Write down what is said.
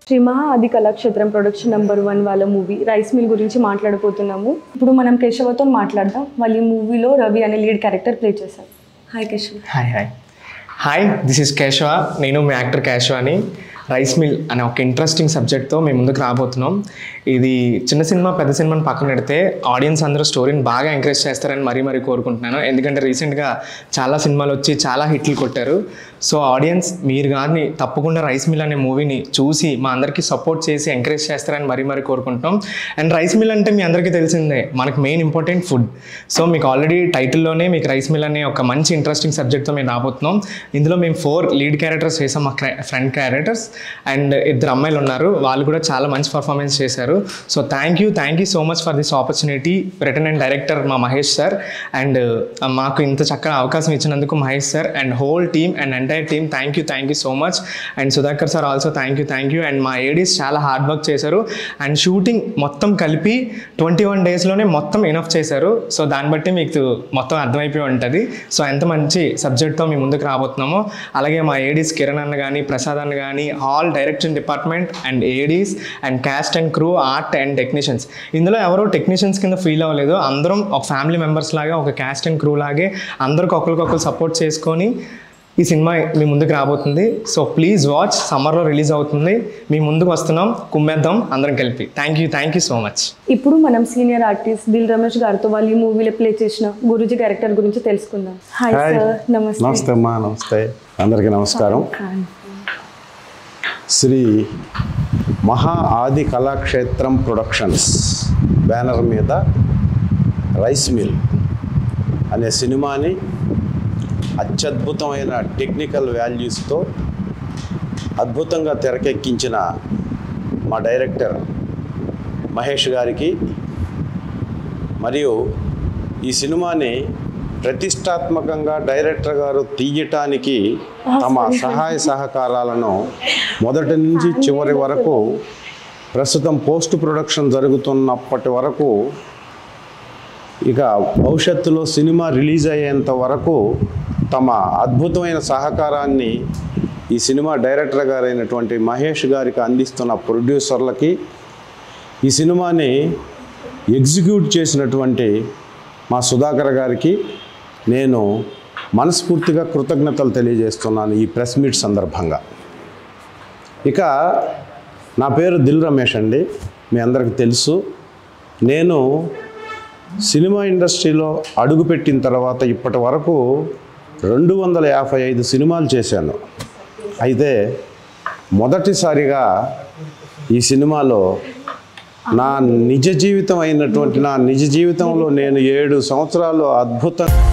శ్రీ మహా ఆది Kalakshetram production number 1 వాళ్ళ మూవీ రైస్ మిల్ గురించి మాట్లాడబోతున్నాము. ఇప్పుడు మనం కేశవతో మాట్లాడదాం. వాళ్ళ ఈ మూవీలో రవి అనే లీడ్ క్యారెక్టర్ ప్లే చేశారు. Hi Keshava. Hi this is Keshava. నేను మీ యాక్టర్ కేశవాని. రైస్ మిల్ అనే ఒక ఇంట్రెస్టింగ్ సబ్జెక్ట్తో మేము ముందుకు రాబోతున్నాం. ఇది చిన్న సినిమా పెద్ద సినిమాని పక్కన పెడితే ఆడియన్స్ అందరూ స్టోరీని బాగా ఎంకరేజ్ చేస్తారని మరీ కోరుకుంటున్నాను. ఎందుకంటే రీసెంట్గా చాలా సినిమాలు వచ్చి చాలా హిట్లు కొట్టారు. సో ఆడియన్స్ మీరు కానీ తప్పకుండా రైస్ మిల్ అనే మూవీని చూసి మా అందరికీ సపోర్ట్ చేసి ఎంకరేజ్ చేస్తారని మరీ కోరుకుంటున్నాం. అండ్ రైస్ మిల్ అంటే మీ అందరికీ తెలిసిందే, మనకు మెయిన్ ఇంపార్టెంట్ ఫుడ్. సో మీకు ఆల్రెడీ టైటిల్లోనే మీకు రైస్ మిల్ అనే ఒక మంచి ఇంట్రెస్టింగ్ సబ్జెక్ట్తో మేము రాబోతున్నాం. ఇందులో మేము 4 లీడ్ క్యారెక్టర్స్ వేసాం, మా ఫ్రంట్ క్యారెక్టర్స్. అండ్ 2 అమ్మాయిలు ఉన్నారు, వాళ్ళు కూడా చాలా మంచి పర్ఫార్మెన్స్ చేశారు. So thank you so much for this opportunity. Return and director మా మహేష్ సార్. అండ్ మాకు ఇంత చక్కగా అవకాశం ఇచ్చినందుకు Mahesh sir and whole team and entire team thank you so much. And Sudhakar sir also thank you. And మా Aedes చాలా hard work చేశారు. And shooting మొత్తం కలిపి 21 డేస్లోనే మొత్తం ఇనఫ్ చేశారు. సో దాన్ని బట్టి మీకు మొత్తం అర్థమైపోయి ఉంటుంది. సో ఎంత మంచి సబ్జెక్ట్తో మేము ముందుకు రాబోతున్నామో. అలాగే మా ఏడీస్ కిరణ్ అన్న కానీ ప్రసాద్ అన్న కానీ all direction department and Aedes and caste and crew art and technicians. ఇందులో ఎవరో టెక్నీషియన్స్ కింద ఫీల్ అవ్వలేదు, అందరం ఒక ఫ్యామిలీ మెంబర్స్ లాగా ఒక క్యాస్ట్ అండ్ క్రూ లాగే అందరికి ఒకరికొకరు సపోర్ట్ చేసుకొని ఈ సినిమా మీ ముందుకు రాబోతుంది. So please watch. సమ్మర్లో రిలీజ్ అవుతుంది. మీ ముందుకు వస్తున్నాం, కుమ్మేద్దాం అందరం కలిపి. Thank you so much. ఇప్పుడు మనం సీనియర్ ఆర్టిస్ట్ దిల్ రమేష్ గారితో వాళ్ళు ఈ మూవీలో ప్లే చేసిన గురూజీ క్యారెక్టర్ గురించి తెలుసుకుందాం. Hi sir. నమస్తే అమ్మా. నమస్తే అందరికీ నమస్కారం. శ్రీ మహా ఆది కళాక్షేత్రం ప్రొడక్షన్స్ బ్యానర్ మీద రైస్ మిల్ అనే సినిమాని అత్యద్భుతమైన టెక్నికల్ వాల్యూస్తో అద్భుతంగా తెరకెక్కించిన మా డైరెక్టర్ మహేష్ గారికి మరియు ఈ సినిమాని ప్రతిష్టాత్మకంగా డైరెక్టర్ గారు తీయటానికి తమ సహాయ సహకారాలను మొదటి నుంచి చివరి వరకు, ప్రస్తుతం పోస్ట్ ప్రొడక్షన్ జరుగుతున్నప్పటి వరకు, ఇక భవిష్యత్తులో సినిమా రిలీజ్ అయ్యేంత వరకు తమ అద్భుతమైన సహకారాన్ని ఈ సినిమా డైరెక్టర్ గారైనటువంటి మహేష్ గారికి అందిస్తున్న ప్రొడ్యూసర్లకి, ఈ సినిమాని ఎగ్జిక్యూట్ చేసినటువంటి మా సుధాకర్ గారికి నేను మనస్ఫూర్తిగా కృతజ్ఞతలు తెలియజేస్తున్నాను ఈ ప్రెస్ మీట్ సందర్భంగా. ఇక నా పేరు దిల్ రమేష్ అండి, మీ అందరికీ తెలుసు. నేను సినిమా ఇండస్ట్రీలో అడుగుపెట్టిన తర్వాత ఇప్పటి వరకు 255 సినిమాలు చేశాను. అయితే మొదటిసారిగా ఈ సినిమాలో నా నిజ జీవితంలో నేను 7 సంవత్సరాలు అద్భుతంగా